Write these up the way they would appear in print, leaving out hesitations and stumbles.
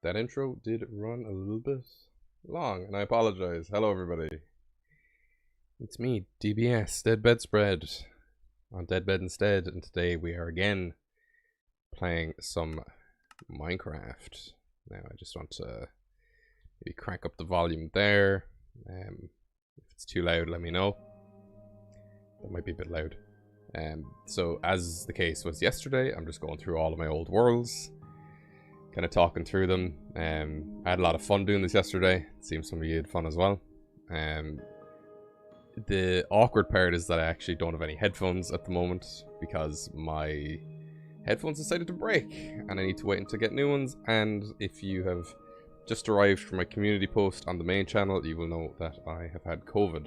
that intro did run a little bit long, and I apologize. Hello, everybody. It's me, DBS, Dead Bed Spread, on DeadBedInstead, and today we are again playing some Minecraft. Now, I just want to maybe crank up the volume there. If it's too loud, let me know. That might be a bit loud. So, as the case was yesterday, I'm just going through all of my old worlds, kind of talking through them. I had a lot of fun doing this yesterday. It seems some of you had fun as well. The awkward part is that I actually don't have any headphones at the moment because my headphones decided to break and I need to wait until I get new ones. And if you have just arrived from my community post on the main channel, you will know that I have had COVID.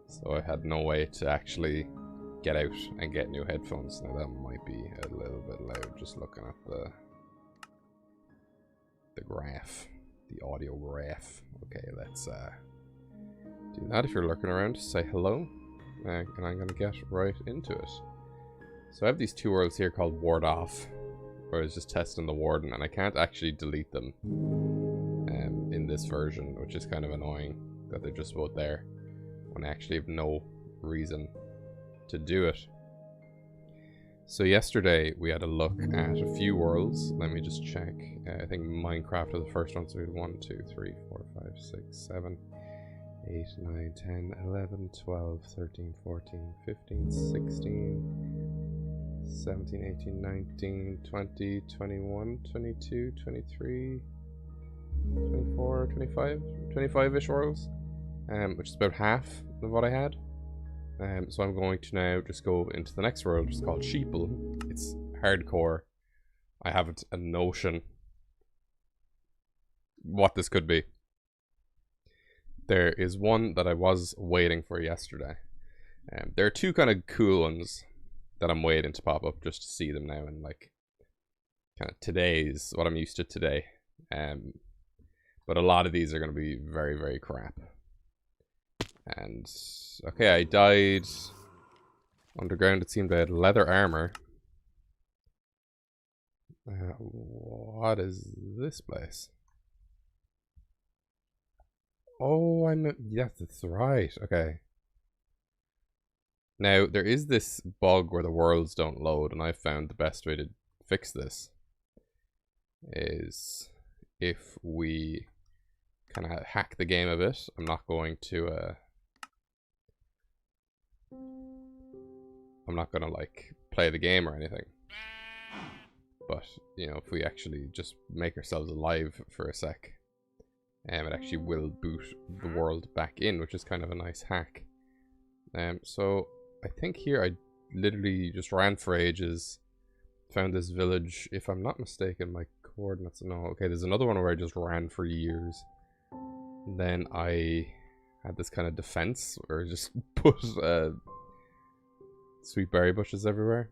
So I had no way to actually get out and get new headphones. Now that might be a little bit loud just looking at the graph, the audio graph. Okay, let's do that. If you're lurking around, say hello, and I'm going to get right into it. So I have these two worlds here called Ward Off, where I was just testing the warden, and I can't actually delete them in this version, which is kind of annoying that they're just both there when I actually have no reason to do it. So yesterday we had a look at a few worlds. Let me just check. I think Minecraft are the first ones. So 1, 2, 3, 4, 5, 6, 7, 8, 9, 10, 11, 12, 13, 14, 15, 16, 17, 18, 19, 20, 21, 22, 23, 24, 25, 25-ish worlds, which is about half of what I had. So I'm going to now just go into the next world, which is called Sheeple. It's hardcore. I haven't a notion what this could be. There is one that I was waiting for yesterday. There are two kind of cool ones that I'm waiting to pop up just to see them now, and like kind of today's what I'm used to today. But a lot of these are going to be very, very crap. And okay, I died underground. It seemed I had leather armor. What is this place? Oh, yes, that's right. Okay. Now, there is this bug where the worlds don't load, and I found the best way to fix this is if we kind of hack the game a bit. I'm not going to like play the game or anything, but you know, if we actually just make ourselves alive for a sec, it actually will boot the world back in, which is kind of a nice hack. So I think here I literally just ran for ages, found this village. If I'm not mistaken, my coordinates, no, okay, there's another one where I just ran for years. Then I had this kind of defense where I just put sweet berry bushes everywhere.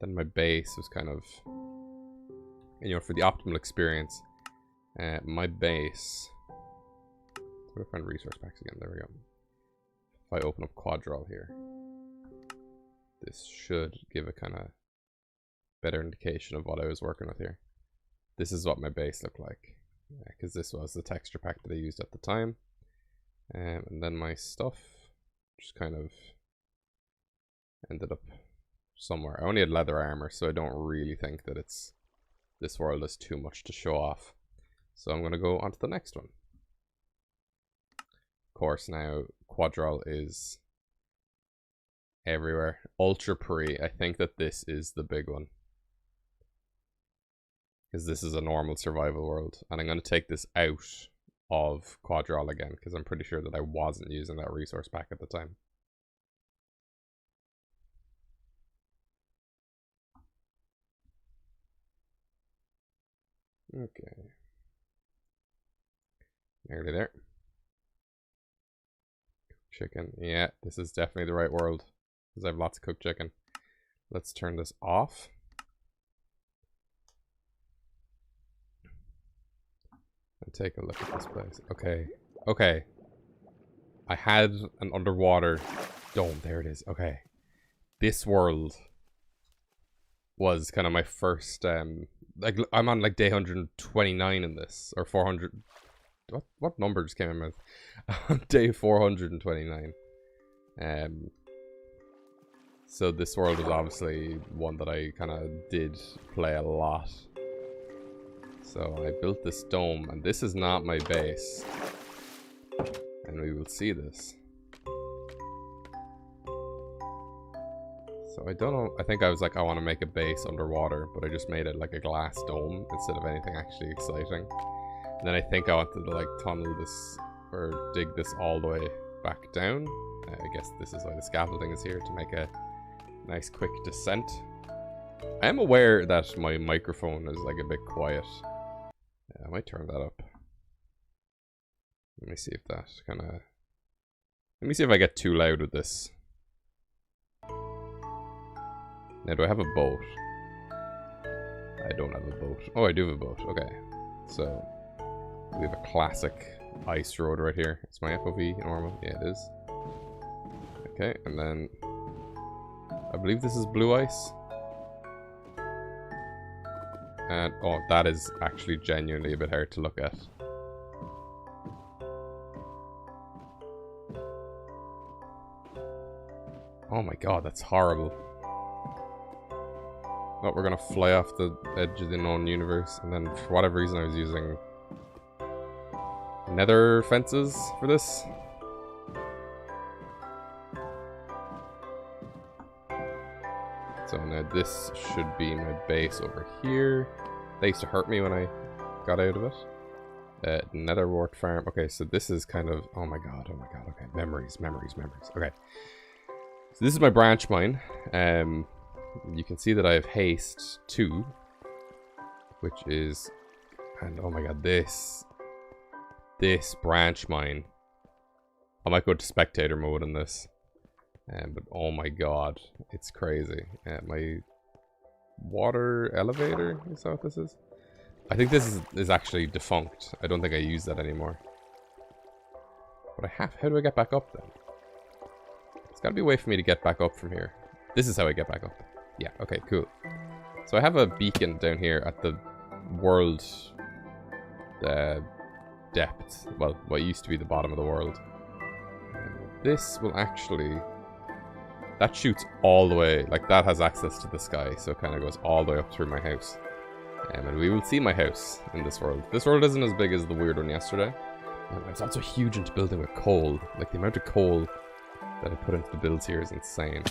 Then my base was kind of, you know, for the optimal experience, my base, I'm gonna find resource packs again. There we go. If I open up Quadral here, this should give a kind of better indication of what I was working with here. This is what my base looked like, because this was the texture pack that I used at the time. And then my stuff just kind of ended up somewhere. I only had leather armor, so I don't really think that this world is too much to show off. So I'm going to go on to the next one. Of course, now Quadral is everywhere. Ultra Pre, I think that this is the big one, because this is a normal survival world, and I'm going to take this out of Quadral again, because I'm pretty sure that I wasn't using that resource pack at the time. Okay. Nearly there. Chicken. Yeah, this is definitely the right world, because I have lots of cooked chicken. Let's turn this off. And take a look at this place. Okay. Okay. I had an underwater dome. There it is. Okay. This world was kind of my first like I'm on like day 129 in this, or 400. What number just came in my mouth? On day 429. So this world was obviously one that I kind of did play a lot. So I built this dome, and this is not my base. And we will see this. So I don't know, I think I was like, I want to make a base underwater, but I just made it like a glass dome instead of anything actually exciting. And then I think I wanted to like tunnel this, or dig this all the way back down. I guess this is why the scaffolding is here, to make a nice quick descent. I am aware that my microphone is like a bit quiet. I might turn that up. Let me see if that kind of... Let me see if I get too loud with this. Now, do I have a boat? I don't have a boat. Oh, I do have a boat. Okay. So, we have a classic ice road right here. It's my FOV normal. Yeah, it is. Okay, and then... I believe this is blue ice. And, oh, that is actually genuinely a bit hard to look at. Oh my god, that's horrible. Oh, we're gonna fly off the edge of the known universe, and then for whatever reason I was using nether fences for this. So now this should be my base over here. They used to hurt me when I got out of it. Nether wart farm. Okay, so this is kind of... Oh my god, okay. Memories. Okay. So this is my branch mine. You can see that I have haste 2. Which is... And oh my god, this branch mine. I might go to spectator mode on this. But oh my god, it's crazy. My water elevator, is that what this is? I think this is actually defunct. I don't think I use that anymore. But I have. How do I get back up then? There's got to be a way for me to get back up from here. This is how I get back up. Yeah, okay, cool. So I have a beacon down here at the world depth. Well, what used to be the bottom of the world. This will actually... That shoots all the way, like that has access to the sky, so it kind of goes all the way up through my house. And we will see my house in this world. This world isn't as big as the weird one yesterday. I was also huge into building with coal. Like the amount of coal that I put into the builds here is insane.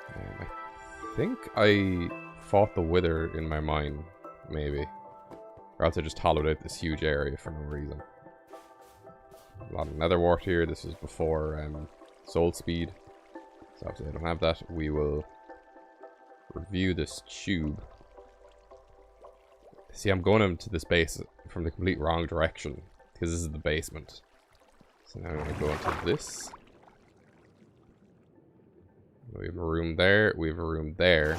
I think I fought the wither in my mine, maybe. Or else I just hollowed out this huge area for no reason. A lot of nether wart here. This was before soul speed. So obviously I don't have that. We will review this tube. See, I'm going into this base from the complete wrong direction, because this is the basement. So now I'm going to go into this. We have a room there, we have a room there.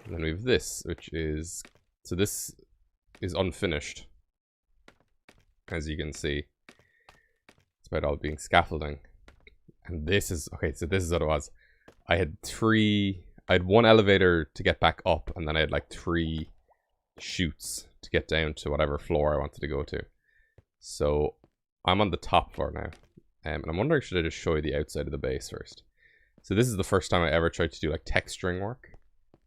And then we have this, which is... So this is unfinished, as you can see. Despite all being scaffolding. And this is... Okay, so this is what it was. I had one elevator to get back up, and then I had like 3... chutes to get down to whatever floor I wanted to go to. So I'm on the top floor now, and I'm wondering, should I just show you the outside of the base first? So this is the first time I ever tried to do like texturing work.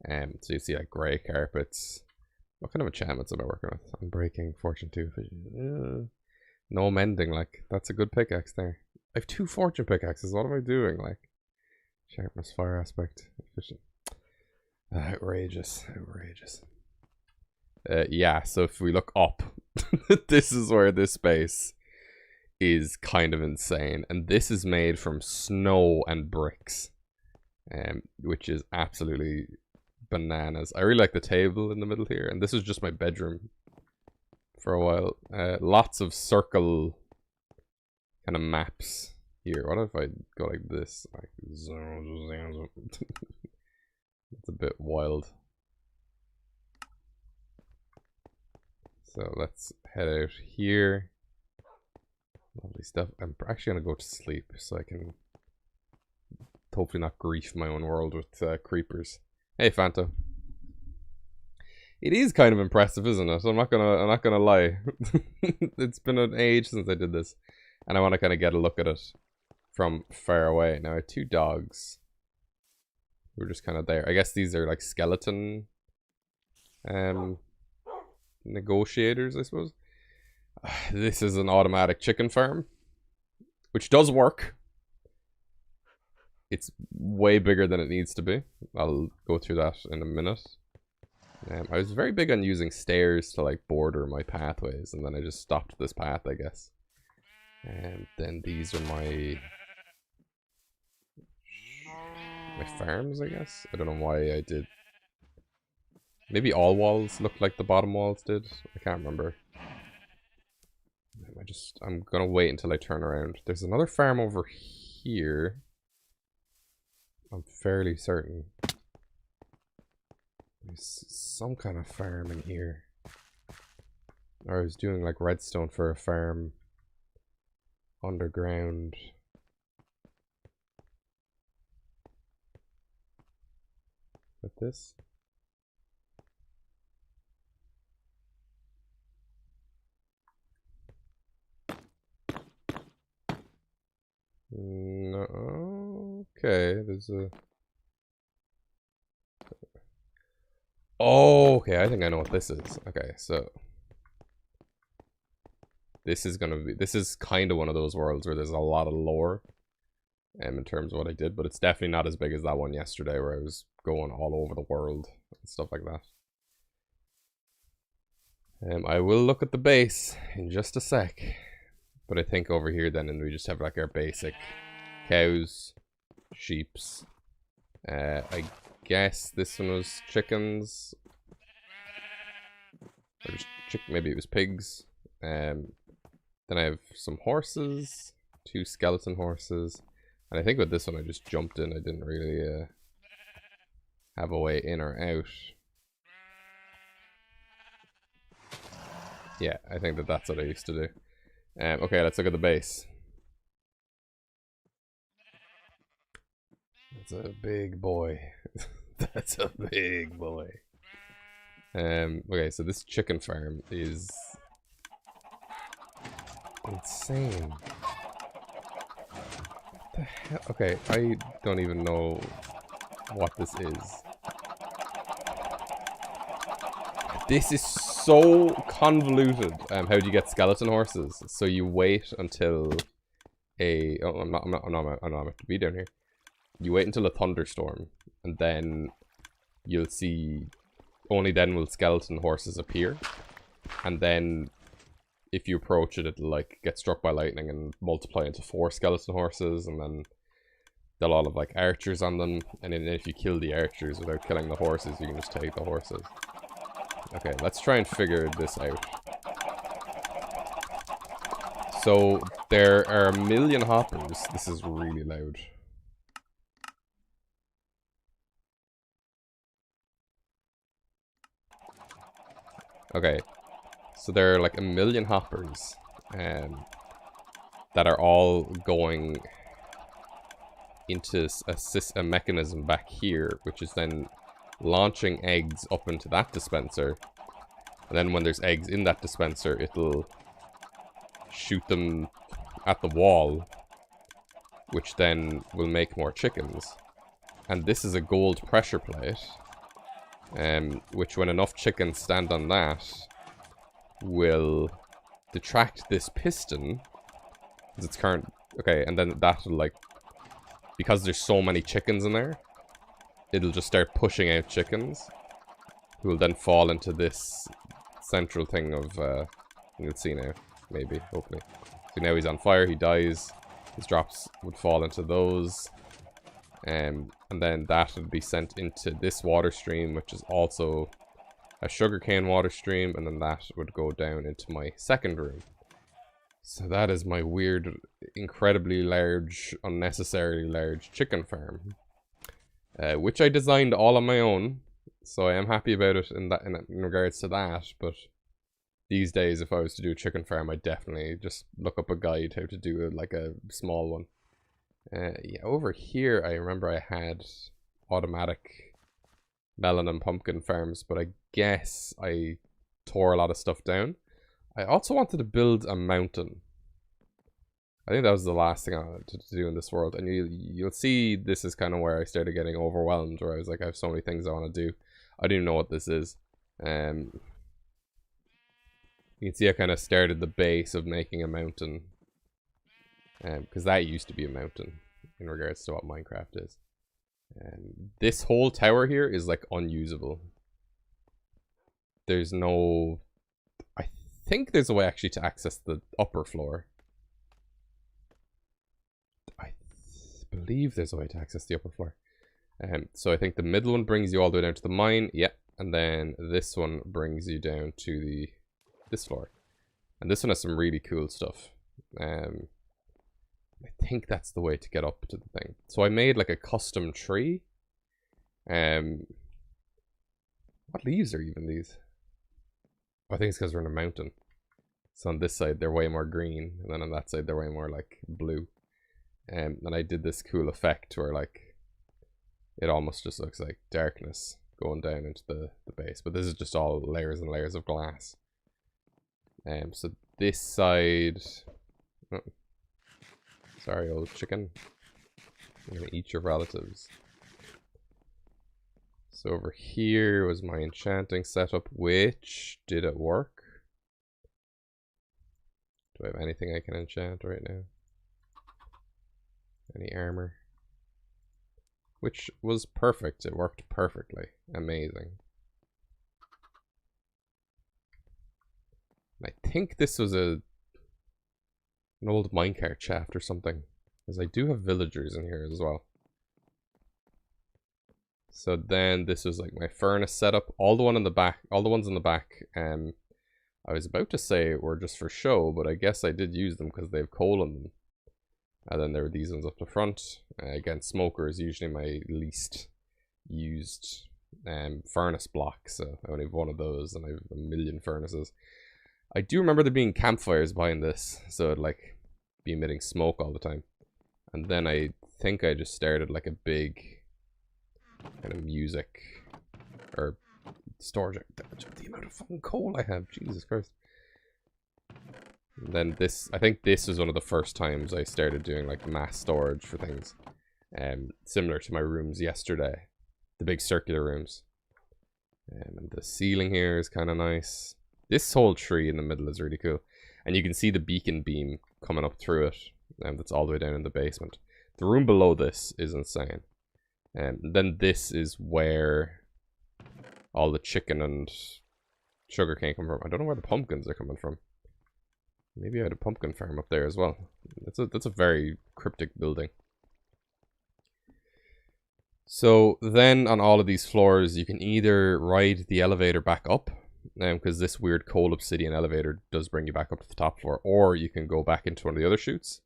So you see like grey carpets. What kind of enchantments am I working with? I'm breaking fortune 2. No mending, like that's a good pickaxe there. I have 2 fortune pickaxes. What am I doing? Like sharpness, fire aspect, efficient. Outrageous. Yeah, so if we look up, this is where this base is kind of insane. And this is made from snow and bricks, which is absolutely bananas. I really like the table in the middle here, and this was just my bedroom for a while. Lots of circle kind of maps here. What if I go like this? Like, it's a bit wild. So let's head out here. Lovely stuff. I'm actually going to go to sleep so I can hopefully not grief my own world with creepers. Hey, Fanta. It is kind of impressive, isn't it? I'm not gonna lie. It's been an age since I did this, and I want to kind of get a look at it from far away. Now I have 2 dogs. We're just kind of there. I guess these are like skeleton negotiators, I suppose. This is an automatic chicken farm, which does work. It's way bigger than it needs to be. I'll go through that in a minute. I was very big on using stairs to like border my pathways, and then I just stopped this path, I guess. And then these are my farms, I guess. I don't know why I did. Maybe all walls looked like the bottom walls did. I can't remember. I'm gonna wait until I turn around. There's another farm over here. I'm fairly certain. There's some kind of farm in here. Or I was doing like redstone for a farm underground. Like this. No. Okay, there's a... Oh, okay, I think I know what this is. Okay, so... This is gonna be... This is kind of one of those worlds where there's a lot of lore in terms of what I did, but it's definitely not as big as that one yesterday where I was going all over the world and stuff like that. I will look at the base in just a sec. But I think over here then, and we just have like our basic cows, sheeps. I guess this one was chickens. Or just maybe it was pigs. Then I have some horses, 2 skeleton horses. And I think with this one I just jumped in. I didn't really have a way in or out. Yeah, I think that's what I used to do. Okay, let's look at the base. That's a big boy. That's a big boy. Okay, so this chicken farm is insane. What the hell? Okay, I don't even know what this is. This is so convoluted. How do you get skeleton horses? So you wait until a... Oh, I'm not meant to be down here. You wait until a thunderstorm, and then you'll see... Only then will skeleton horses appear. And then, if you approach it, it'll like get struck by lightning and multiply into 4 skeleton horses, and then they'll all have like archers on them. And then if you kill the archers without killing the horses, you can just take the horses. Okay, let's try and figure this out. So, there are a million hoppers. This is really loud. Okay, so there are like a million hoppers that are all going into a mechanism back here, which is then launching eggs up into that dispenser, and then when there's eggs in that dispenser, it'll shoot them at the wall, which then will make more chickens. And this is a gold pressure plate, which when enough chickens stand on that, will detract this piston, because it's current. Okay, and then that'll like, because there's so many chickens in there, it'll just start pushing out chickens, who will then fall into this central thing of, you'll see now, maybe, hopefully. So now he's on fire, he dies, his drops would fall into those, and then that would be sent into this water stream, which is also a sugarcane water stream, and then that would go down into my second room. So that is my weird, incredibly large, unnecessarily large chicken farm, which I designed all on my own. So I am happy about it in regards to that. But these days, if I was to do a chicken farm, I'd definitely just look up a guide how to do like a small one. Yeah, over here, I remember I had automatic melon and pumpkin farms, but I guess I tore a lot of stuff down. I also wanted to build a mountain. I think that was the last thing I wanted to do in this world. And you'll see this is kind of where I started getting overwhelmed, where I was like, I have so many things I want to do. I don't even know what this is. You can see I kind of started the base of making a mountain. Because that used to be a mountain in regards to what Minecraft is. This whole tower here is like unusable. There's no... I think there's a way actually to access the upper floor. I believe there's a way to access the upper floor. So I think the middle one brings you all the way down to the mine. Yeah. And then this one brings you down to this floor. And this one has some really cool stuff. I think that's the way to get up to the thing. So I made like a custom tree. What leaves are even these? I think it's because we're in a mountain. So on this side they're way more green, and then on that side they're way more like blue. And I did this cool effect where like it almost just looks like darkness going down into the base. But this is just all layers and layers of glass. So this side... Oh. Sorry, old chicken. I'm gonna eat your relatives. So over here was my enchanting setup, which did it work? Do I have anything I can enchant right now? Any armor? Which was perfect. It worked perfectly. Amazing. I think this was an old minecart shaft or something, because I do have villagers in here as well. So then this was like my furnace setup. All the ones in the back, I was about to say were just for show, but I guess I did use them because they have coal in them. And then there were these ones up the front. Again, smoker is usually my least used furnace block, so I only have one of those, and I have a million furnaces. I do remember there being campfires behind this, so it'd like be emitting smoke all the time. And then I think I just started like a big kind of music or storage. The amount of fucking coal I have, Jesus Christ. And then this, I think this was one of the first times I started doing like mass storage for things. Similar to my rooms yesterday, the big circular rooms. And the ceiling here is kind of nice. This whole tree in the middle is really cool. And you can see the beacon beam coming up through it. And that's all the way down in the basement. The room below this is insane. And then this is where all the chicken and sugarcane come from. I don't know where the pumpkins are coming from. Maybe I had a pumpkin farm up there as well. That's a very cryptic building. So then on all of these floors, you can either ride the elevator back up, because this weird coal obsidian elevator does bring you back up to the top floor, or you can go back into one of the other chutes.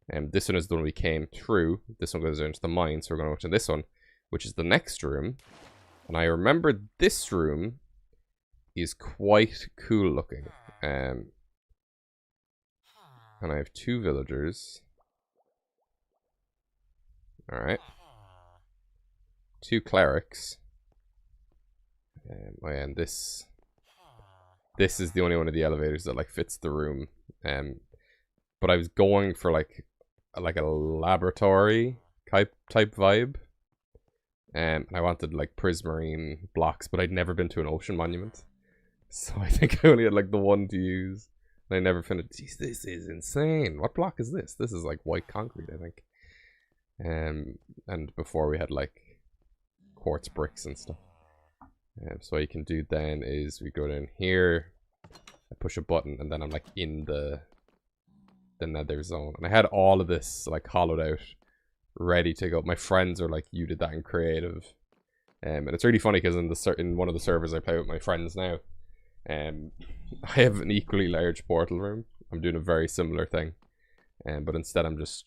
And this one is the one we came through. This one goes into the mine, so we're going to go to this one, which is the next room. And I remember this room is quite cool looking. And I have 2 villagers. Alright. 2 clerics. And this is the only one of the elevators that like fits the room. But I was going for like a laboratory type vibe. And I wanted like prismarine blocks, but I'd never been to an ocean monument. So I think I only had like the one to use. And I never finished. Jeez, this is insane. What block is this? This is like white concrete, I think. And before we had like quartz bricks and stuff. So what you can do then is we go down here, I push a button, and then I'm like in the nether zone. And I had all of this like hollowed out, ready to go. My friends are like, you did that in creative. And it's really funny because in one of the servers I play with my friends now, I have an equally large portal room. I'm doing a very similar thing. But instead I'm just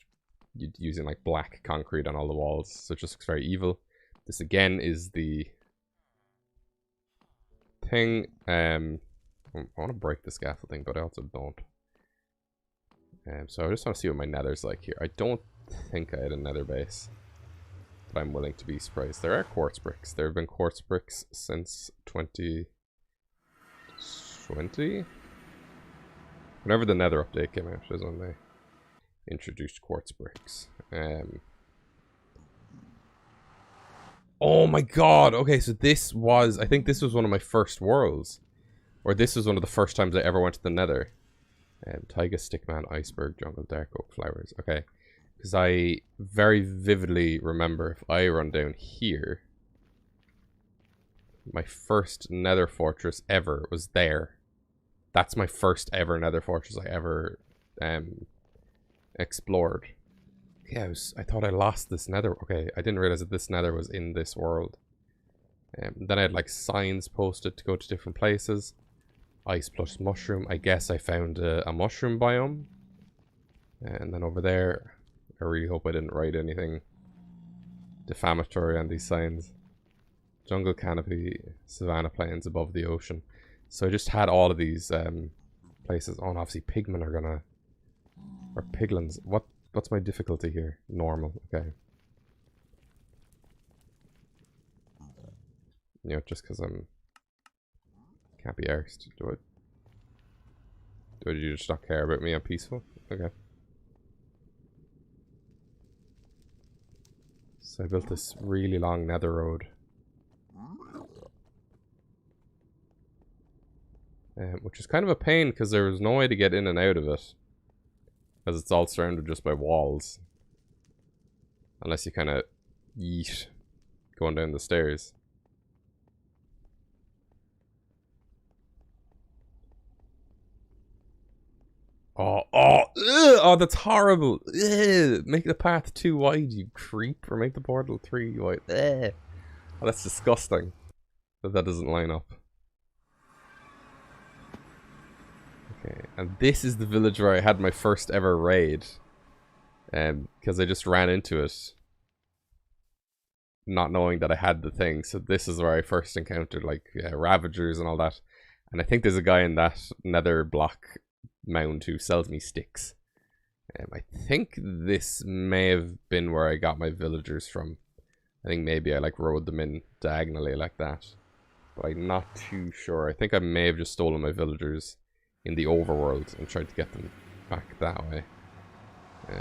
using like black concrete on all the walls, so it just looks very evil. This again is the thing. I want to break the scaffolding, but I also don't. So I just want to see what my nether's like here. I don't think I had a nether base. but I'm willing to be surprised. There are quartz bricks. There have been quartz bricks since 2020? Whenever the Nether update came out is when they introduced quartz bricks. Oh my god! Okay, so this was... I think this was one of my first worlds. Or this was one of the first times I ever went to the Nether. Taiga, Stickman, Iceberg, Jungle, Dark Oak, Flowers. Okay. Because I very vividly remember if I run down here... My first Nether fortress ever was there. That's my first ever Nether fortress I ever explored. Yeah, I thought I lost this Nether. Okay, I didn't realize that this Nether was in this world. Then I had like signs posted to go to different places. Ice plus mushroom. I guess I found a mushroom biome. And then over there, I really hope I didn't write anything defamatory on these signs. Jungle canopy, savanna plains above the ocean. So I just had all of these places. Oh, and obviously pigmen are gonna... Or piglins. What's my difficulty here? Normal, okay. You know, just because I'm... Can't be arsed. Do you just not care about me? I'm peaceful? Okay. So I built this really long nether road. Which is kind of a pain because there was no way to get in and out of it. Because it's all surrounded just by walls. Unless you kind of yeet going down the stairs. Oh, that's horrible. Ugh, make the path 2 wide, you creep. Or make the portal 3 wide. Ugh. Oh, that's disgusting. That doesn't line up. Okay, and this is the village where I had my first ever raid. Because I just ran into it. Not knowing that I had the thing. So this is where I first encountered like Ravagers and all that. And I think there's a guy in that nether block mound who sells me sticks. I think this may have been where I got my villagers from. I think maybe I like rode them in diagonally like that. But I'm not too sure. I think I may have just stolen my villagers in the overworld and tried to get them back that way.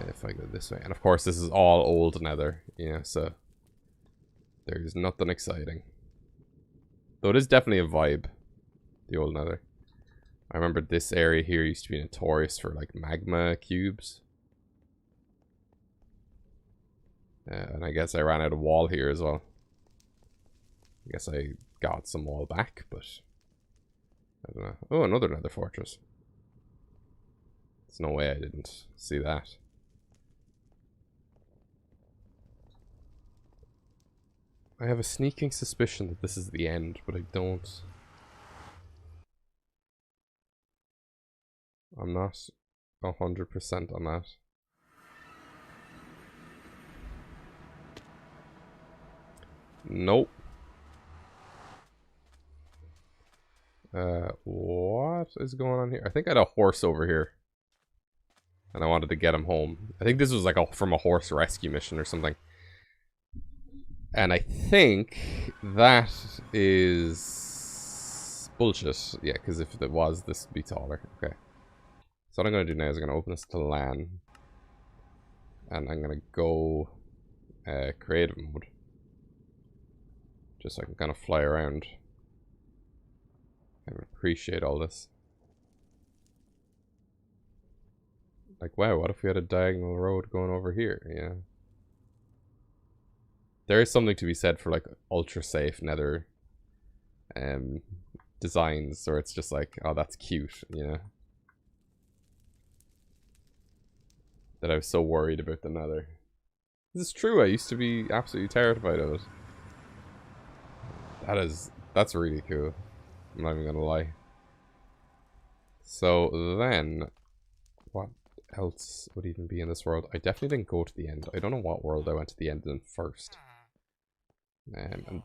If I go this way. And of course this is all old nether. Yeah, so there's nothing exciting. Though it is definitely a vibe. The old nether. I remember this area here used to be notorious for like magma cubes. And I guess I ran out of wall here as well. I guess I got some wall back, but I don't know. Oh, another nether fortress. There's no way I didn't see that. I have a sneaking suspicion that this is the end, but I don't. I'm not 100% on that. Nope. What is going on here? I think I had a horse over here. And I wanted to get him home. I think this was like from a horse rescue mission or something. And I think that is bullshit. Yeah, because if it was, this would be taller. Okay. So what I'm going to do now is I'm going to open this to LAN. And I'm going to go creative mode. Just so I can kind of fly around. I appreciate all this. Like, wow, what if we had a diagonal road going over here? Yeah. There is something to be said for like ultra safe nether designs, or it's just like, oh, that's cute, you know. That I was so worried about the nether. This is true, I used to be absolutely terrified of it. That's really cool. I'm not even gonna lie. So then, what else would even be in this world? I definitely didn't go to the end. I don't know what world I went to the end in first. And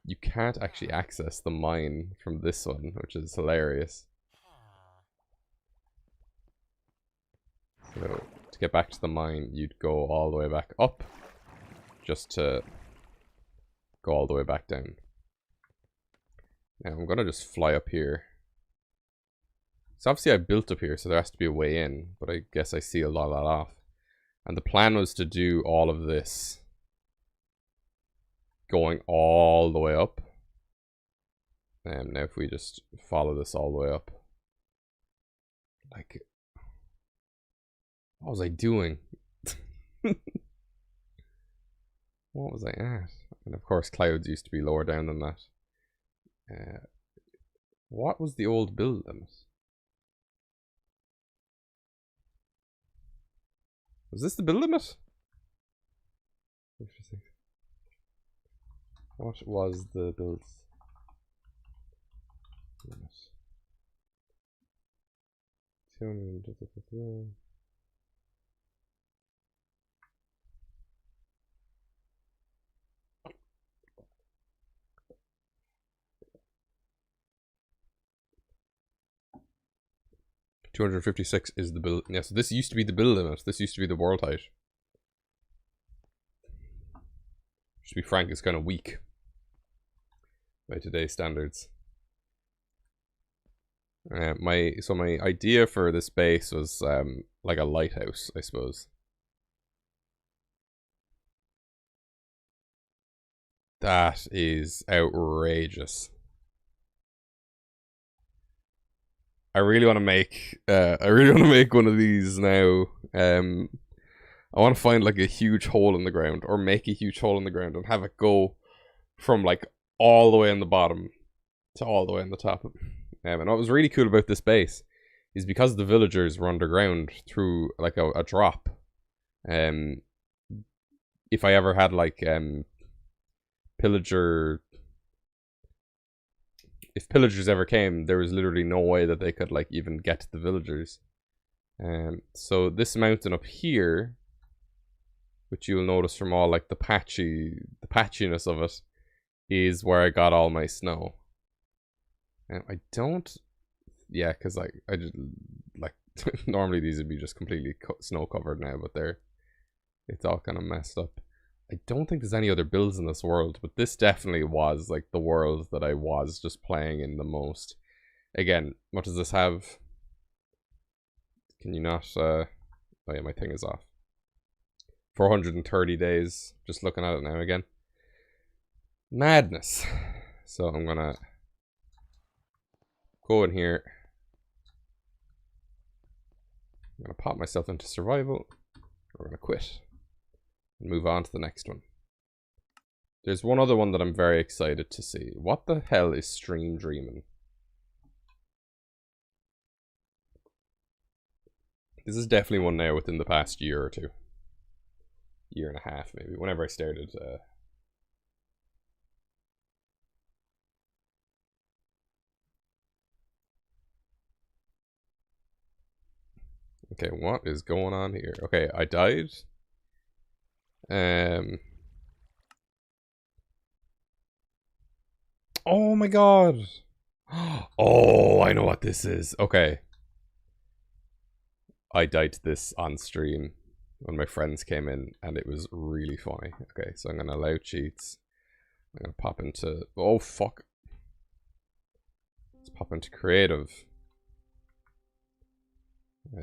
you can't actually access the mine from this one, which is hilarious. So to get back to the mine, you'd go all the way back up, just to go all the way back down. Now I'm gonna just fly up here. So obviously I built up here, so there has to be a way in, but I guess I sealed all that off. And the plan was to do all of this going all the way up. And now if we just follow this all the way up. Like, what was I doing? What was I at? And of course clouds used to be lower down than that. What was the old build limit? Was this the build limit? Interesting. What was the build limit? 200. 256 is the build. Yeah, so this used to be the build limit. This used to be the world height. To be frank, it's kind of weak by today's standards. My idea for this base was like a lighthouse, I suppose. That is outrageous. I really want to make one of these now. I want to find like a huge hole in the ground, or make a huge hole in the ground and have it go from like all the way in the bottom to all the way in the top. And what was really cool about this base is because the villagers were underground through like a drop. If I ever had like if pillagers ever came, there was literally no way that they could like even get to the villagers. So this mountain up here, which you'll notice from all like the patchiness of it, is where I got all my snow. And I don't, yeah, because like I just like normally these would be just completely snow covered now, but it's all kind of messed up. I don't think there's any other builds in this world, but this definitely was like the world that I was just playing in the most. Again, what does this have? Can you not, oh yeah, my thing is off. 430 days, just looking at it now again. Madness. So I'm gonna go in here. I'm gonna pop myself into survival. We're gonna quit and move on to the next one. There's one other one that I'm very excited to see. What the hell is Stream Dreaming? This is definitely one now within the past year or two. Year and a half maybe, whenever I started. Okay, what is going on here? Okay, I died. Oh my god. Oh, I know what this is. Okay. I died to this on stream when my friends came in, and it was really funny. Okay, so I'm gonna allow cheats. I'm gonna pop into, oh fuck. Let's pop into creative.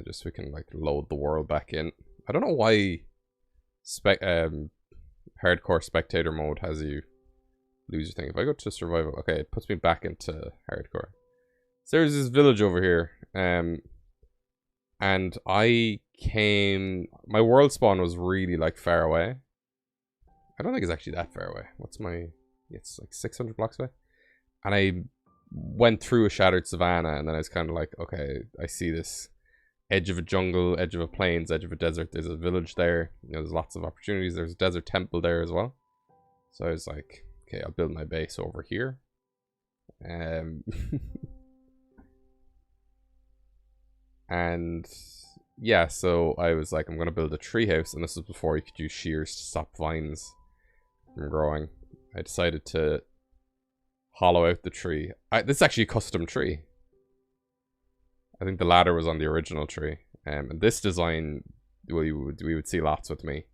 Just so we can like load the world back in. I don't know why hardcore spectator mode has you lose your thing. If I go to survival, okay, it puts me back into hardcore. So there's this village over here, and I came, my world spawn was really like far away. I don't think it's actually that far away. What's my, it's like 600 blocks away. And I went through a shattered savanna, and then I was kind of like, okay, I see this edge of a jungle, edge of a plains, edge of a desert. There's a village there. You know, there's lots of opportunities. There's a desert temple there as well. So I was like, okay, I'll build my base over here. And yeah, so I was like, I'm gonna build a treehouse, and this was before you could use shears to stop vines from growing. I decided to hollow out the tree. This is actually a custom tree. I think the ladder was on the original tree. And this design, we would see lots with me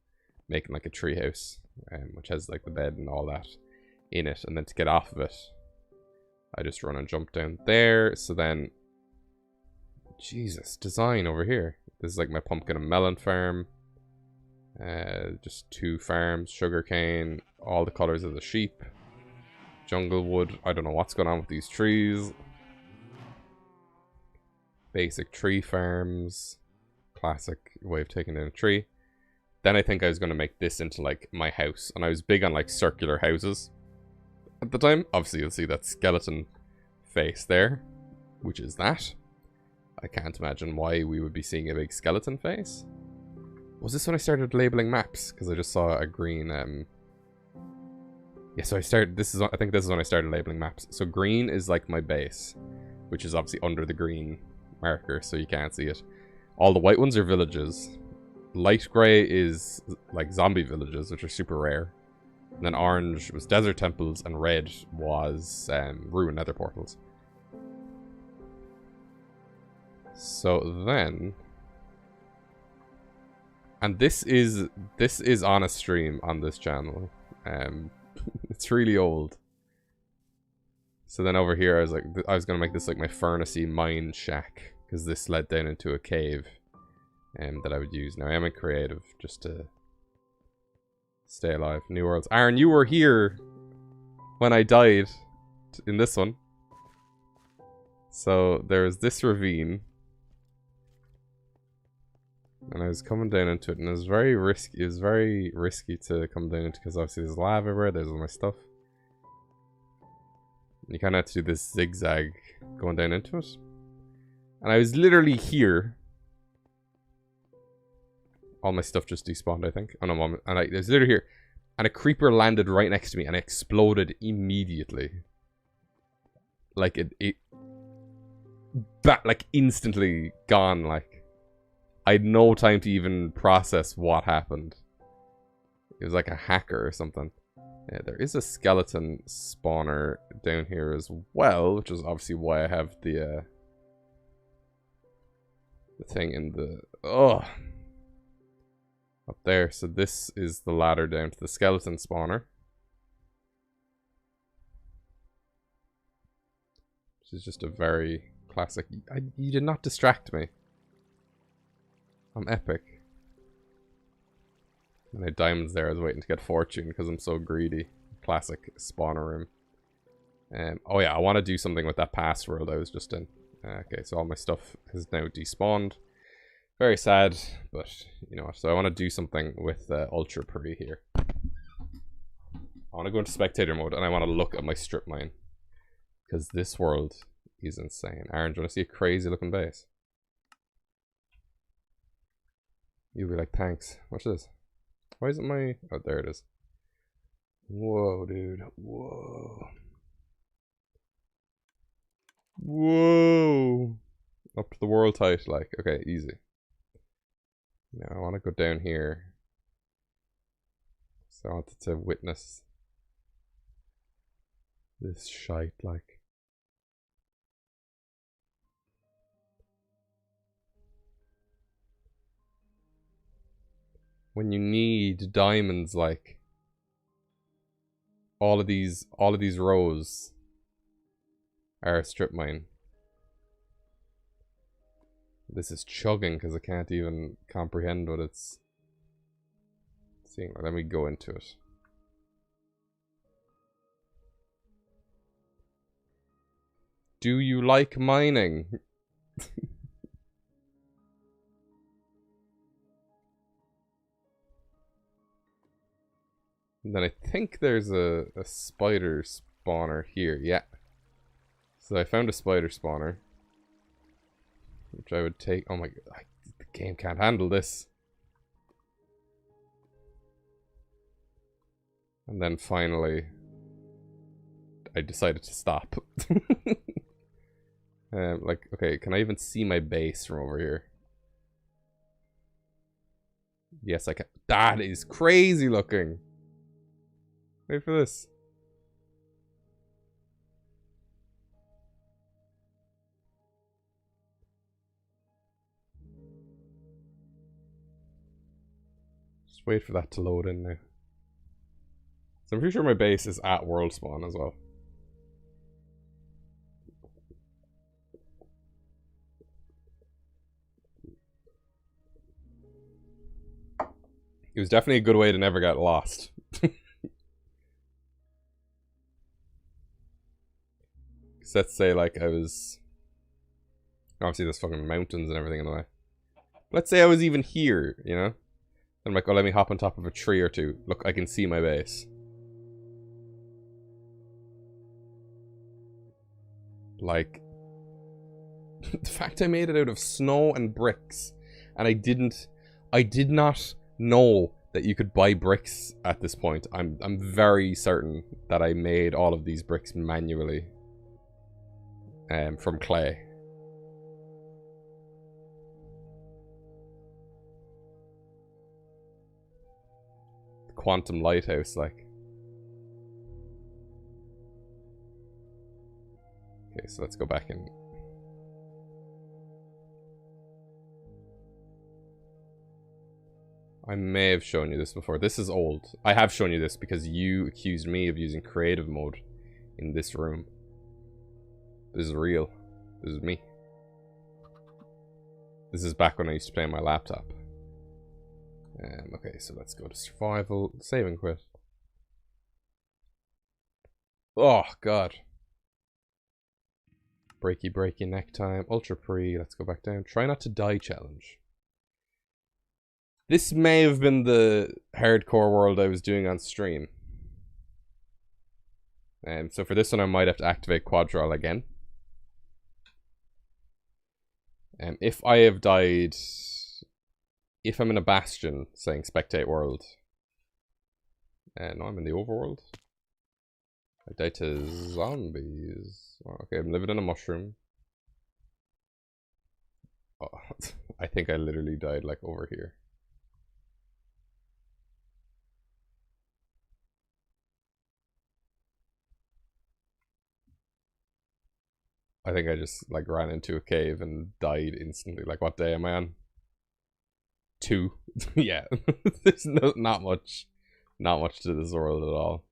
making like a tree house, which has like the bed and all that. in it, and then to get off of it, I just run and jump down there. So then, Jesus, design over here. This is like my pumpkin and melon farm. Just 2 farms, sugarcane, all the colors of the sheep, jungle wood. I don't know what's going on with these trees. Basic tree farms, classic way of taking down a tree. Then I think I was going to make this into like my house, and I was big on like circular houses at the time. Obviously you'll see that skeleton face there, which is that. I can't imagine why we would be seeing a big skeleton face. Was this when I started labeling maps? Because I just saw a green yeah, so I think this is when I started labeling maps. So green is like my base, which is obviously under the green marker, so you can't see it. All the white ones are villages. Light grey is like zombie villages, which are super rare. And then orange was desert temples, and red was ruined nether portals. So then, and this is on a stream on this channel. It's really old. So then over here, I was gonna make this like my furnace-y mine shack, because this led down into a cave. That I would use. Now I am in creative just to stay alive. New worlds. Aaron, you were here when I died in this one. So there's this ravine, and I was coming down into it, and it was very risky. It was very risky to come down into, because obviously there's lava everywhere. There's all my stuff. You kind of have to do this zigzag going down into it. And I was literally here. All my stuff just despawned, I think. Oh no, mom. And I was literally here. And a creeper landed right next to me and exploded immediately. Like like instantly gone. Like, I had no time to even process what happened. It was like a hacker or something. Yeah, there is a skeleton spawner down here as well, which is obviously why I have the thing in the... Oh! Up there. So this is the ladder down to the skeleton spawner. Which is just a very classic... you did not distract me. I'm epic. And I had diamonds there. I was waiting to get fortune because I'm so greedy. Classic spawner room. Oh yeah, I want to do something with that past world I was just in. Okay, so all my stuff has now despawned. Very sad, but you know what. So I want to do something with Ultra Pre here. I want to go into spectator mode, and I want to look at my strip mine. Because this world is insane. Aaron, do you want to see a crazy looking base? You'll be like, thanks. Watch this. Why isn't my... Oh, there it is. Whoa, dude. Whoa. Whoa. Up to the world height, like. Okay, easy. Now I want to go down here. So I wanted to witness this shite, like. When you need diamonds, like all of these rows are a strip mine. This is chugging because I can't even comprehend what it's seeing. Let me go into it. Do you like mining? And then I think there's a spider spawner here. Yeah. So I found a spider spawner. Which I would take. Oh my god. The game can't handle this. And then finally, I decided to stop. Like, okay, can I even see my base from over here? Yes, I can. That is crazy looking. Wait for this. Just wait for that to load in now. So I'm pretty sure my base is at world spawn as well. It was definitely a good way to never get lost. Let's say, like, I was... Obviously, there's fucking mountains and everything in the way. Let's say I was even here, you know? I'm like, oh, let me hop on top of a tree or two. Look, I can see my base. Like... the fact I made it out of snow and bricks, and I did not know that you could buy bricks at this point. I'm very certain that I made all of these bricks manually. From clay. The quantum lighthouse, like. Okay, so let's go back in. I may have shown you this before. This is old. I have shown you this because you accused me of using creative mode in this room. This is real. This is me. This is back when I used to play on my laptop. Okay, so let's go to survival. Save and quit. Oh, God. Breaky neck time. Ultra pre. Let's go back down. Try not to die challenge. This may have been the hardcore world I was doing on stream. So for this one, I might have to activate Quadrol again. If I have died... If I'm in a bastion, saying spectate world. No, I'm in the overworld. I died to zombies. Oh, okay, I'm living in a mushroom. Oh, I think I literally died like over here. I think I just like ran into a cave and died instantly. Like, what day am I on? 2. Yeah. There's not much to this world at all.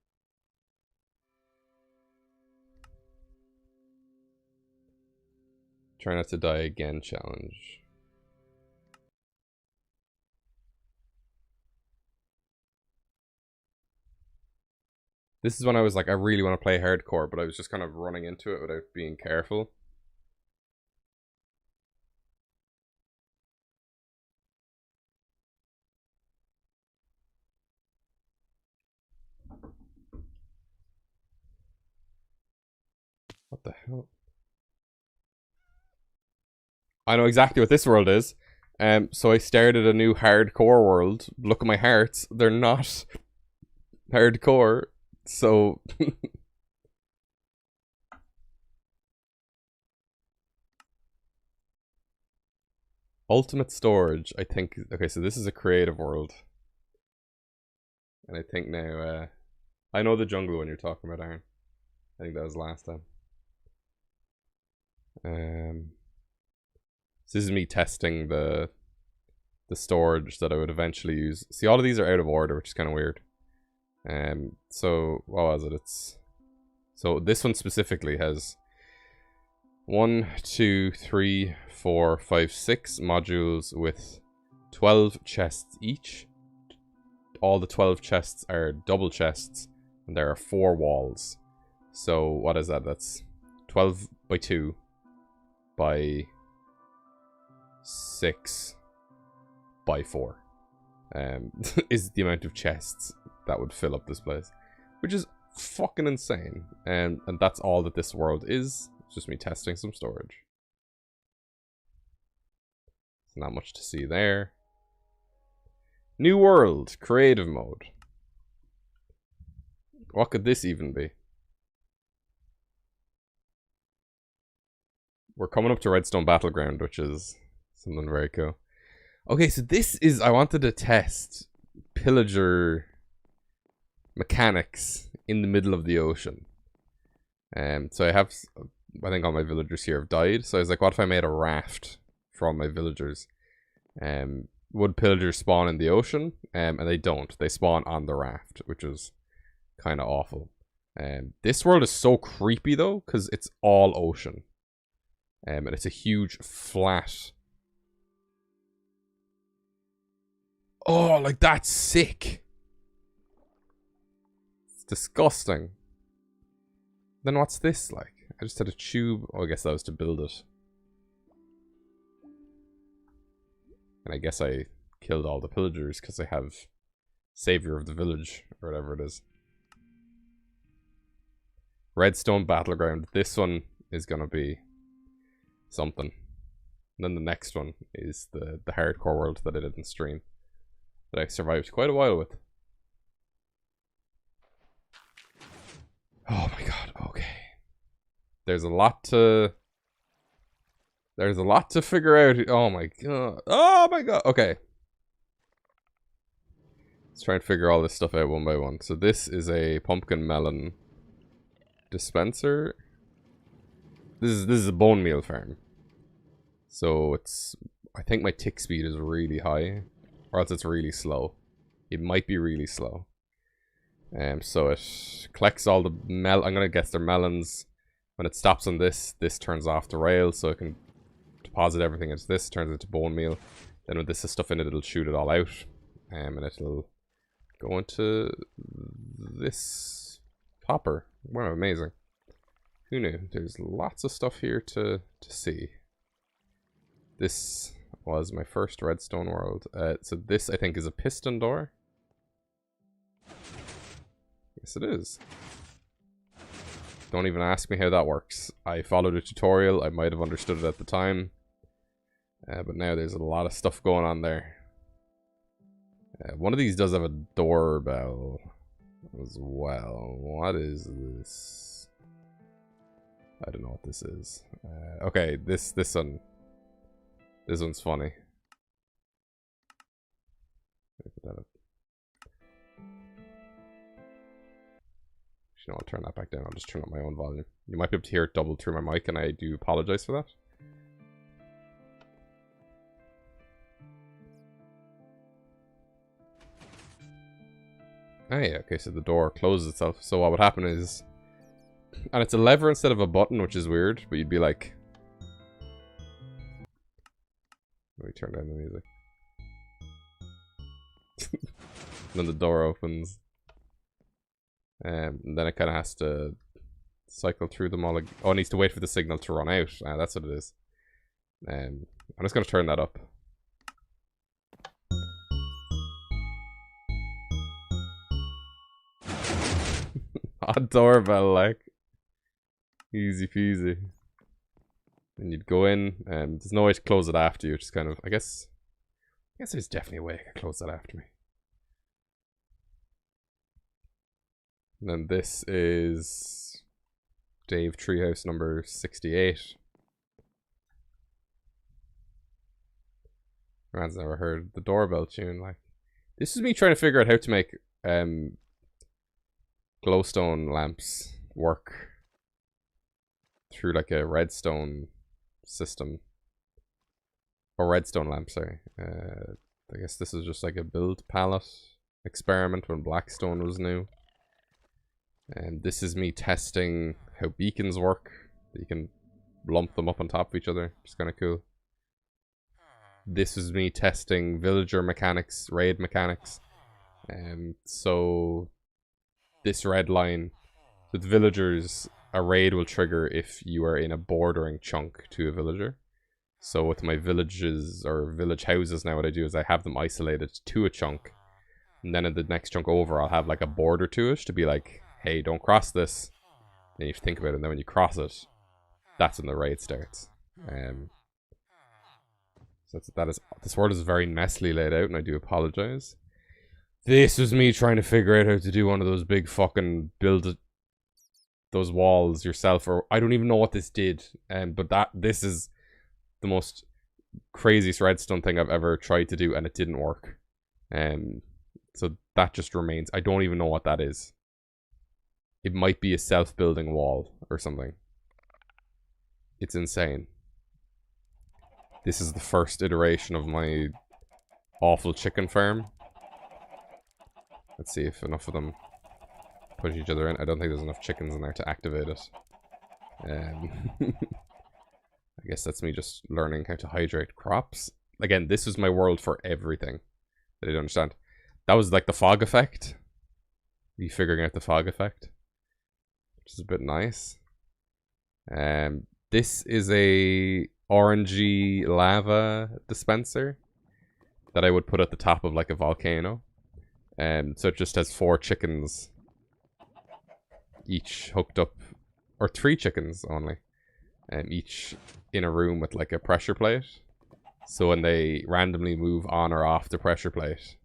Try not to die again challenge. This is when I was like, I really want to play hardcore, but I was just kind of running into it without being careful. What the hell? I know exactly what this world is. So I started a new hardcore world. Look at my hearts. They're not hardcore. So... Ultimate storage, I think... Okay, so this is a creative world. And I think now... I know the jungle one you're talking about, Aaron. I think that was last time. This is me testing the storage that I would eventually use. See, all of these are out of order, which is kind of weird. So what was it? So this one specifically has 1, 2, 3, 4, 5, 6 modules with 12 chests each. All the 12 chests are double chests, and there are 4 walls. So what is that? That's 12 by 2 by 6 by 4 is the amount of chests that would fill up this place, which is fucking insane. And that's all that this world is. It's just me testing some storage. Not much to see there. New world, creative mode. What could this even be? We're coming up to Redstone Battleground, which is something very cool. Okay, so this is... I wanted to test pillager mechanics in the middle of the ocean. So I have... I think all my villagers here have died. So I was like, what if I made a raft for all my villagers? Would pillagers spawn in the ocean? And they don't. They spawn on the raft, which is kind of awful. And this world is so creepy though, because it's all ocean. And it's a huge flat. Oh, like that's sick. It's disgusting. Then what's this like? I just had a tube. Oh, I guess that was to build it. And I guess I killed all the pillagers because I have Savior of the Village, or whatever it is. Redstone Battleground. This one is going to be something. And then the next one is the hardcore world that I did in stream. That I survived quite a while with. Oh my god, okay. There's a lot to figure out. Oh my god. Oh my god. Okay. Let's try and figure all this stuff out one by one. So this is a pumpkin melon dispenser. This is a bone meal farm. So it's, I think my tick speed is really high, or else it's really slow. It might be really slow. So it collects all the I'm gonna guess they're melons. When it stops on this turns off the rail, so it can deposit everything into this, turns into bone meal. Then with this stuff in it, it'll shoot it all out, and it'll go into this hopper. Wow, amazing! Who knew? There's lots of stuff here to see. This was my first redstone world. So this, I think, is a piston door. Yes, it is. Don't even ask me how that works. I followed a tutorial. I might have understood it at the time. But now there's a lot of stuff going on there. One of these does have a doorbell as well. What is this? I don't know what this is. Okay, this one. This one's funny. Let me put that up. Actually, no, I'll turn that back down. I'll just turn up my own volume. You might be able to hear it double through my mic, and I do apologize for that. Oh yeah, okay, so the door closes itself. So what would happen is... And it's a lever instead of a button, which is weird, but you'd be like... Let me turn down the music. Then the door opens. And then it kind of has to cycle through them all. Oh, it needs to wait for the signal to run out. That's what it is. I'm just going to turn that up. Odd doorbell, like. Easy peasy. And you'd go in, and there's no way to close it after you, which is kind of, I guess there's definitely a way I could close that after me. And then this is Dave Treehouse number 68. Man's never heard the doorbell tune. Like, this is me trying to figure out how to make glowstone lamps work through like a redstone system. Or redstone lamp, sorry. I guess this is just like a build palette experiment when Blackstone was new. And this is me testing how beacons work. You can lump them up on top of each other. It's kind of cool. This is me testing villager mechanics, raid mechanics. So this red line with villagers, a raid will trigger if you are in a bordering chunk to a villager. So with my villages or village houses now, what I do is I have them isolated to a chunk. And then in the next chunk over, I'll have like a border to it to be like, hey, don't cross this. Then you have to think about it, and then when you cross it, that's when the raid starts. So this world is very messily laid out, and I do apologize. This was me trying to figure out how to do one of those big fucking build those walls yourself, or I don't even know what this did. But this is the most craziest redstone thing I've ever tried to do, and it didn't work. So that just remains. I don't even know what that is. It might be a self-building wall or something. It's insane. This is the first iteration of my awful chicken farm. Let's see if enough of them push each other in. I don't think there's enough chickens in there to activate it. I guess that's me just learning how to hydrate crops. Again, this was my world for everything that I don't understand. That was like the fog effect. Me figuring out the fog effect, which is a bit nice. This is a orangey lava dispenser that I would put at the top of like a volcano. So it just has 4 chickens each hooked up, or 3 chickens only, each in a room with like a pressure plate. So when they randomly move on or off the pressure plate,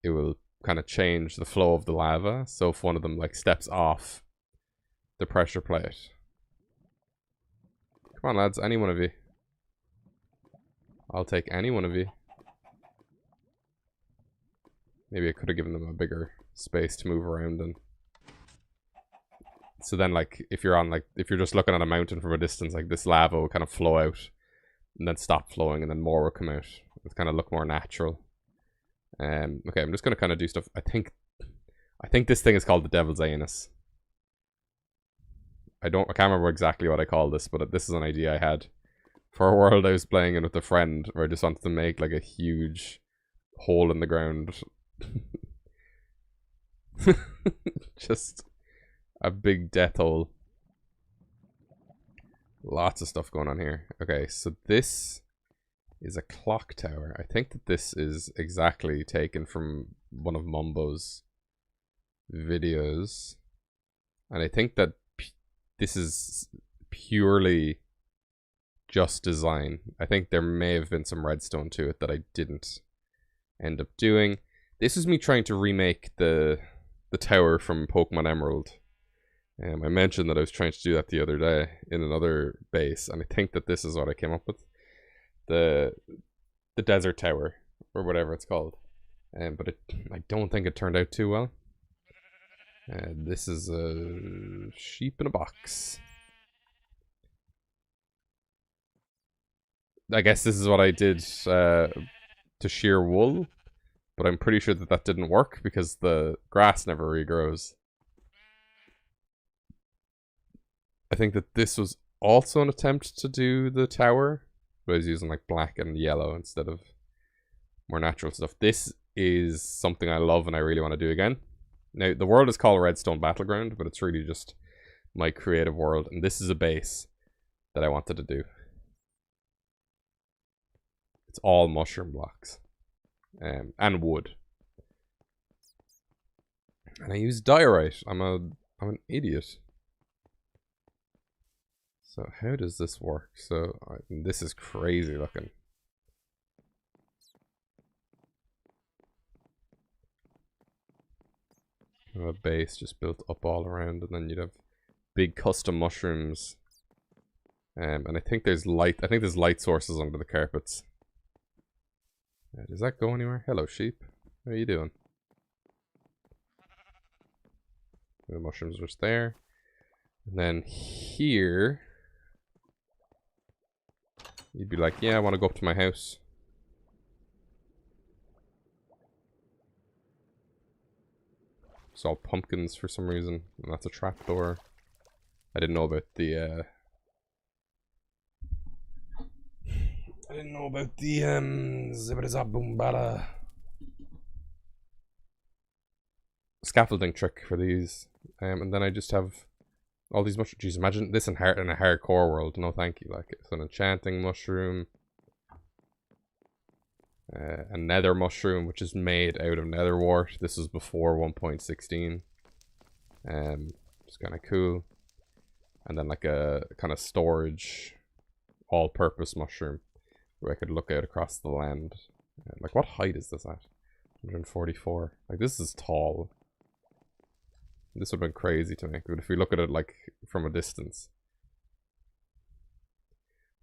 it will kind of change the flow of the lava. So if one of them like steps off the pressure plate, come on lads, any one of you, I'll take any one of you. Maybe I could have given them a bigger space to move around in. So then, like, if you're just looking at a mountain from a distance, like, this lava will kind of flow out and then stop flowing and then more will come out. It's kind of look more natural. Okay, I'm just going to kind of do stuff. I think this thing is called the Devil's Anus. I can't remember exactly what I call this, but this is an idea I had for a world I was playing in with a friend where I just wanted to make, like, a huge hole in the ground. Just a big death hole. Lots of stuff going on here. Okay, so this is a clock tower. I think that this is exactly taken from one of Mumbo's videos. And I think that this is purely just design. I think there may have been some redstone to it that I didn't end up doing. This is me trying to remake the tower from Pokemon Emerald. I mentioned that I was trying to do that the other day in another base, and I think that this is what I came up with. The desert tower, or whatever it's called. But I don't think it turned out too well. This is a sheep in a box. I guess this is what I did to shear wool, but I'm pretty sure that that didn't work because the grass never regrows. I think that this was also an attempt to do the tower, but I was using like black and yellow instead of more natural stuff. This is something I love and I really want to do again. Now, the world is called Redstone Battleground, but it's really just my creative world, and this is a base that I wanted to do. It's all mushroom blocks. And wood. And I use diorite. I'm an idiot. So how does this work? So this is crazy looking. A base just built up all around, and then you'd have big custom mushrooms. And I think there's light. I think there's light sources under the carpets. Does that go anywhere? Hello, sheep. How are you doing? The mushrooms are just there. And then here, you'd be like, yeah, I want to go up to my house. Saw pumpkins for some reason, and that's a trapdoor. I didn't know about the Zibidizaboombada scaffolding trick for these. And then I just have all these mushrooms. Jeez, imagine this in a hardcore world. No thank you. Like, it's an enchanting mushroom. A nether mushroom, which is made out of nether wart. This was before 1.16. It's kind of cool. And then like a kind of storage all-purpose mushroom where I could look out across the land. Like, what height is this at? 144. Like, this is tall. This would have been crazy to me. But if we look at it like from a distance,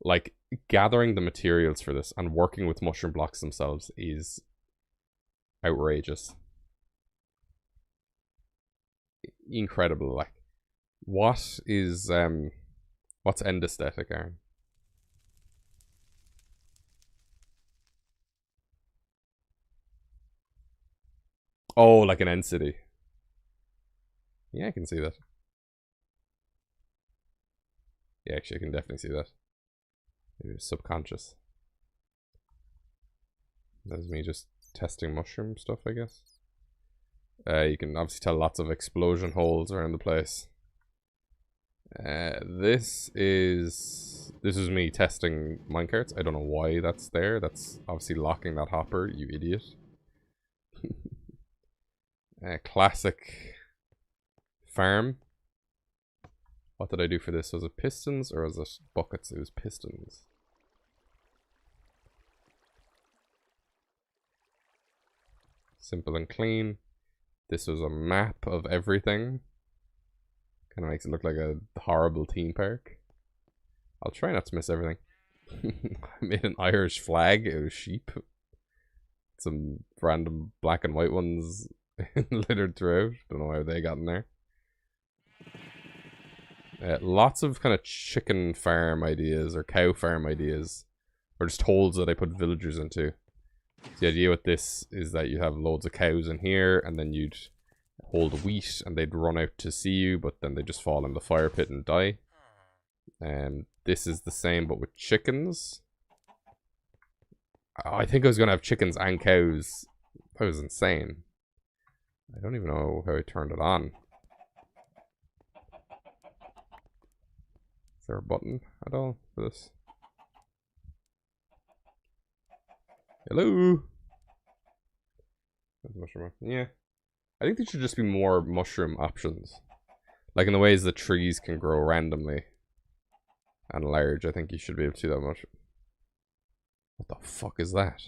like gathering the materials for this and working with mushroom blocks themselves is outrageous. Incredible. Like, what is what's end aesthetic, Aaron? Oh, like an end city. Yeah, I can see that. Yeah, actually, I can definitely see that. Maybe it's subconscious. That's me just testing mushroom stuff, I guess. You can obviously tell lots of explosion holes around the place. This is me testing minecarts. I don't know why that's there. That's obviously locking that hopper, you idiot. Classic farm. What did I do for this? Was it pistons or was it buckets? It was pistons. Simple and clean. This was a map of everything. Kind of makes it look like a horrible theme park. I'll try not to miss everything. I made an Irish flag. It was sheep. Some random black and white ones littered throughout. Don't know how they got in there. Lots of kind of chicken farm ideas or cow farm ideas. Or just holes that I put villagers into. The idea with this is that you have loads of cows in here, and then you'd hold wheat, and they'd run out to see you, but then they just fall in the fire pit and die. This is the same, but with chickens. I think I was going to have chickens and cows. That was insane. I don't even know how I turned it on. Is there a button at all for this? Hello? Mushroom. Yeah. I think there should just be more mushroom options. Like in the ways that trees can grow randomly and large, I think you should be able to do that much. What the fuck is that?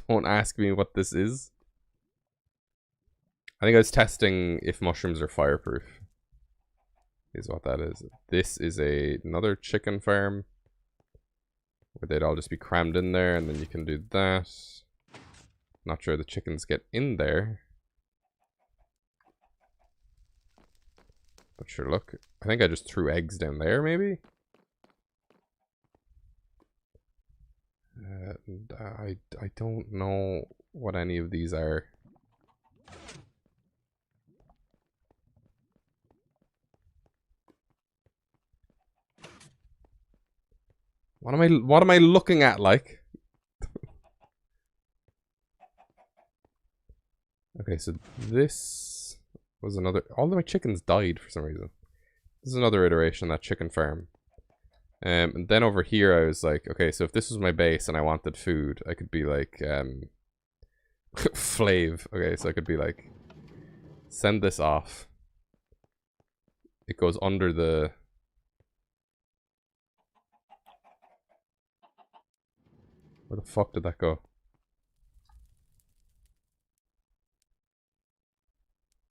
Don't ask me what this is. I think I was testing if mushrooms are fireproof. Is what that is. This is another chicken farm where they'd all just be crammed in there, and then you can do that. Not sure the chickens get in there. But sure, look. I think I just threw eggs down there, maybe? I don't know what any of these are. What am I looking at, like? Okay, so this was another... All of my chickens died for some reason. This is another iteration of that chicken farm. And then over here I was like, okay, so if this was my base and I wanted food, I could be like, Flav. Okay, so I could be like, send this off. It goes under the... Where the fuck did that go?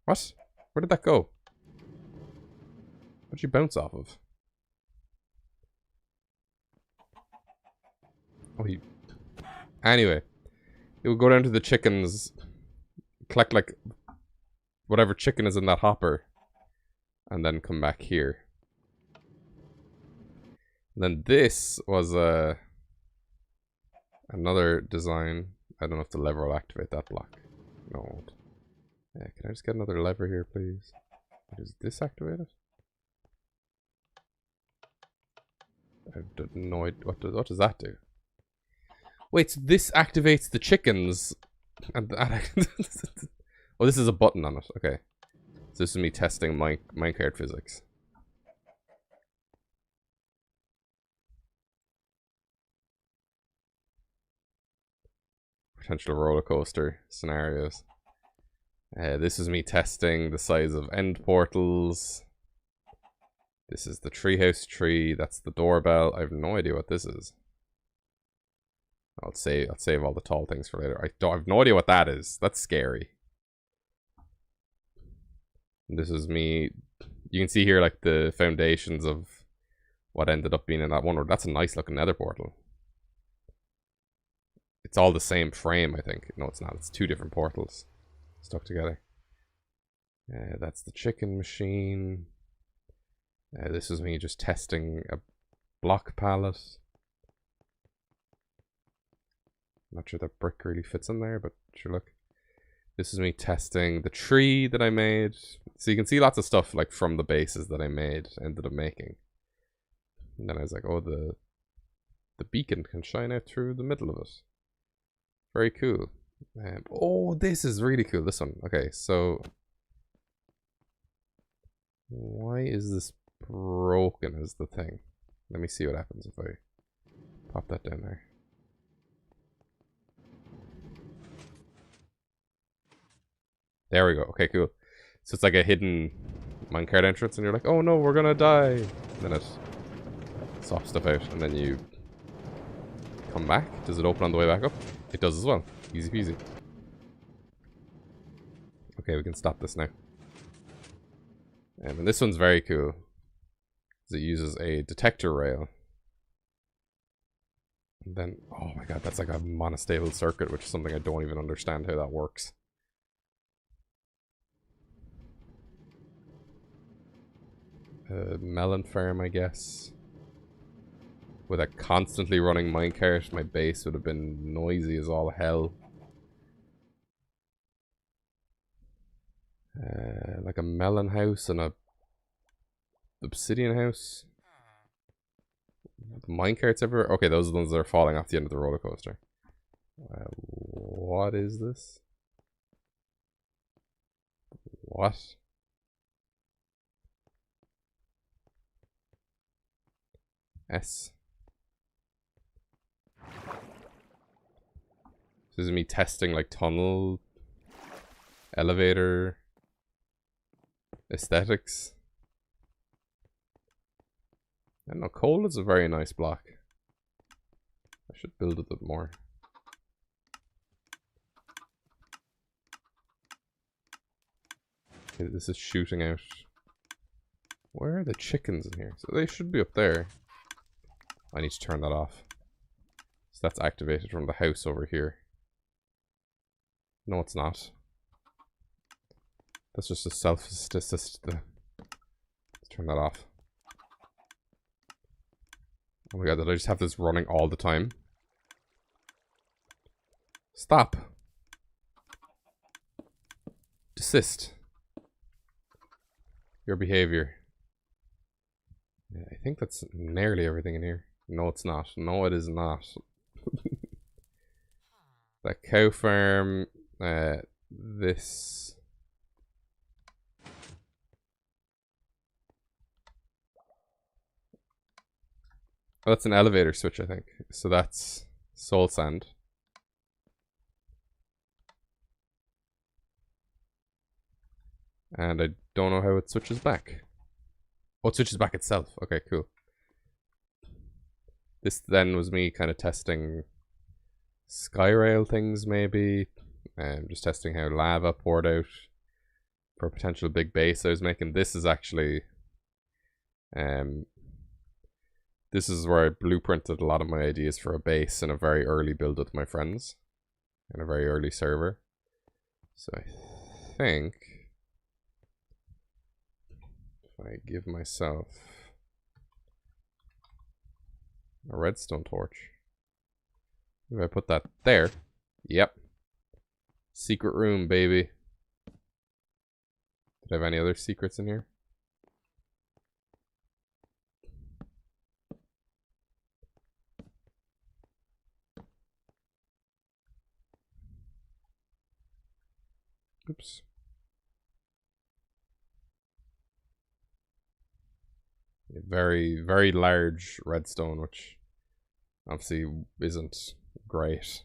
What? Where did that go? What did you bounce off of? Oh, he... Anyway. It will go down to the chickens. Collect, like, whatever chicken is in that hopper. And then come back here. And then this was another design. I don't know if the lever will activate that block. No, it won't. Yeah, can I just get another lever here, please? Does this activate it? I don't know. What does that do? Wait, so this activates the chickens. And that oh, this is a button on it. Okay. So this is me testing minecart physics. Potential roller coaster scenarios. This is me testing the size of end portals. This is the treehouse tree. That's the doorbell. I have no idea what this is. I'll save all the tall things for later. I have no idea what that is. That's scary. This is me. You can see here like the foundations of what ended up being in that one. That's a nice looking nether portal. It's all the same frame, I think. No, it's not. It's two different portals stuck together. That's the chicken machine. This is me just testing a block pallet. Not sure that brick really fits in there, but sure, look. This is me testing the tree that I made. So you can see lots of stuff like from the bases that I made, ended up making. And then I was like, oh, the beacon can shine out through the middle of it. Very cool. Oh, this is really cool, this one. Okay, so why is this broken is the thing. Let me see what happens if I pop that down there. There we go. Okay, cool. So it's like a hidden minecart entrance, and you're like, oh no, we're gonna die. And then it swaps stuff out, and then you come back. Does it open on the way back up? It does as well. Easy peasy. Okay, we can stop this now. And this one's very cool. It uses a detector rail. And then, oh my god, that's like a monostable circuit, which is something I don't even understand how that works. Melon farm, I guess. With a constantly running minecart, my base would have been noisy as all hell. Like a melon house and a obsidian house. The minecarts everywhere. Okay, those are the ones that are falling off the end of the roller coaster. What is this? What? S. This is me testing like tunnel, elevator, aesthetics. I don't know, coal is a very nice block. I should build a bit more. Okay, this is shooting out. Where are the chickens in here? So they should be up there. I need to turn that off. So that's activated from the house over here. No, it's not. That's just a self-assist. Let's turn that off. Oh my god, did I just have this running all the time? Stop. Desist. Your behavior. Yeah, I think that's nearly everything in here. No, it's not. No, it is not. That cow farm. This. Oh, that's an elevator switch, I think. So that's soul sand. And I don't know how it switches back. Oh, it switches back itself. Okay, cool. This then was me kind of testing skyrail things, maybe. Just testing how lava poured out for a potential big base I was making. This is actually... this is where I blueprinted a lot of my ideas for a base in a very early build with my friends. In a very early server. So I think... if I give myself a redstone torch. If I put that there. Yep. Secret room, baby. Did I have any other secrets in here? Oops. A very, very large redstone, which obviously isn't great.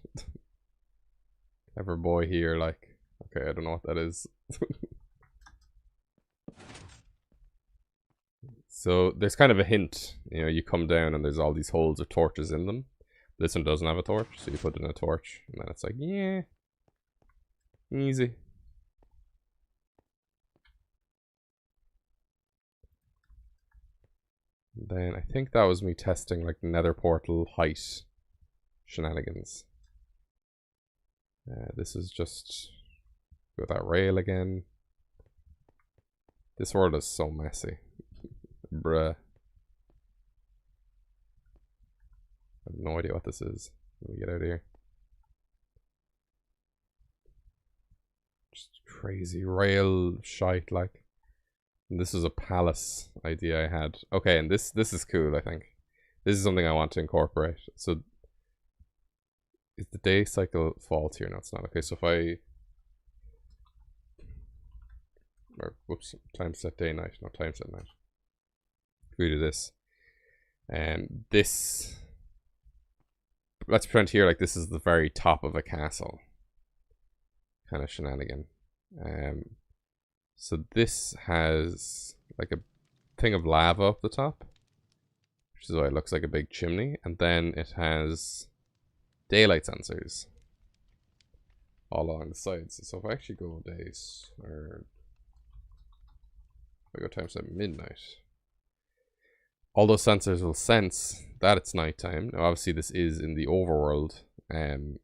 Clever boy here, like, okay, I don't know what that is. So there's kind of a hint, you know, you come down and there's all these holes with torches in them. This one doesn't have a torch, so you put in a torch, and then it's like, yeah, easy. Then I think that was me testing like Nether portal height shenanigans. This is just go that rail again. This world is so messy. Bruh. I have no idea what this is. Let me get out of here. crazy rail shite, like. And this was a palace idea I had. Okay, and this is cool, I think. This is something I want to incorporate. So, is the day cycle fault here? No, it's not. Okay, so if I... Or, whoops, time set day, night. No, time set night. If we do this. And this... Let's pretend here like this is the very top of a castle. Kind of shenanigan. So this has like a thing of lava up the top, which is why it looks like a big chimney, and then it has daylight sensors all along the sides. So if I actually go days, or if I go time set midnight, all those sensors will sense that it's nighttime. Now obviously this is in the overworld, and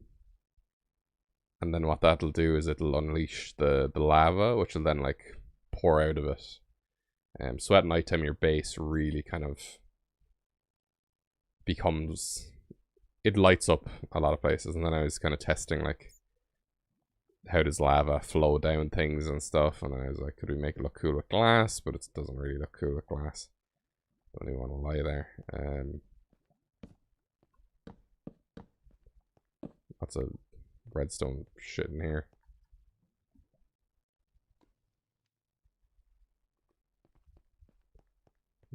then what that'll do is it'll unleash the lava, which will then like pour out of it. So at nighttime your base really kind of becomes, it lights up a lot of places. And then I was kind of testing like how does lava flow down things and stuff, and I was like, could we make it look cool with glass? But it doesn't really look cool with glass. Don't even want to lie there. Lots of redstone shit in here.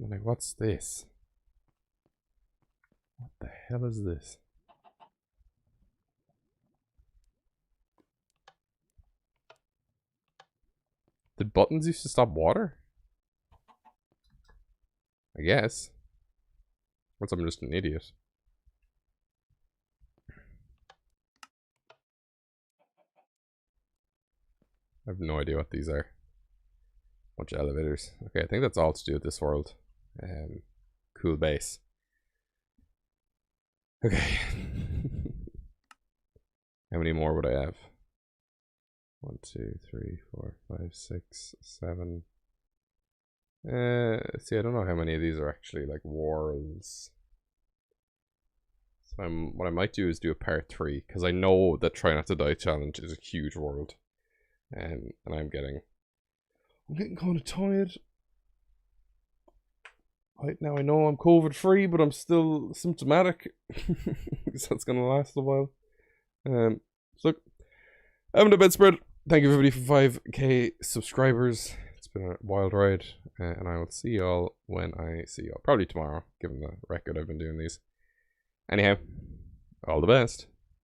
I'm like, what's this? What the hell is this? Did buttons used to stop water? I guess. Or I'm just an idiot. I have no idea what these are. Bunch of elevators. Okay, I think that's all to do with this world. Cool base. Okay. How many more would I have? 1, 2, 3, 4, 5, 6, 7. See, I don't know how many of these are actually like worlds. So what I might do is do a part 3, because I know that Try Not to Die challenge is a huge world. And I'm getting kind of tired. Right now I know I'm COVID free, but I'm still symptomatic. Because that's gonna last a while. So look, I'm the bedspread. Thank you everybody for 5k subscribers. It's been a wild ride, and I will see y'all when I see y'all. Probably tomorrow, given the record I've been doing these. Anyhow, all the best.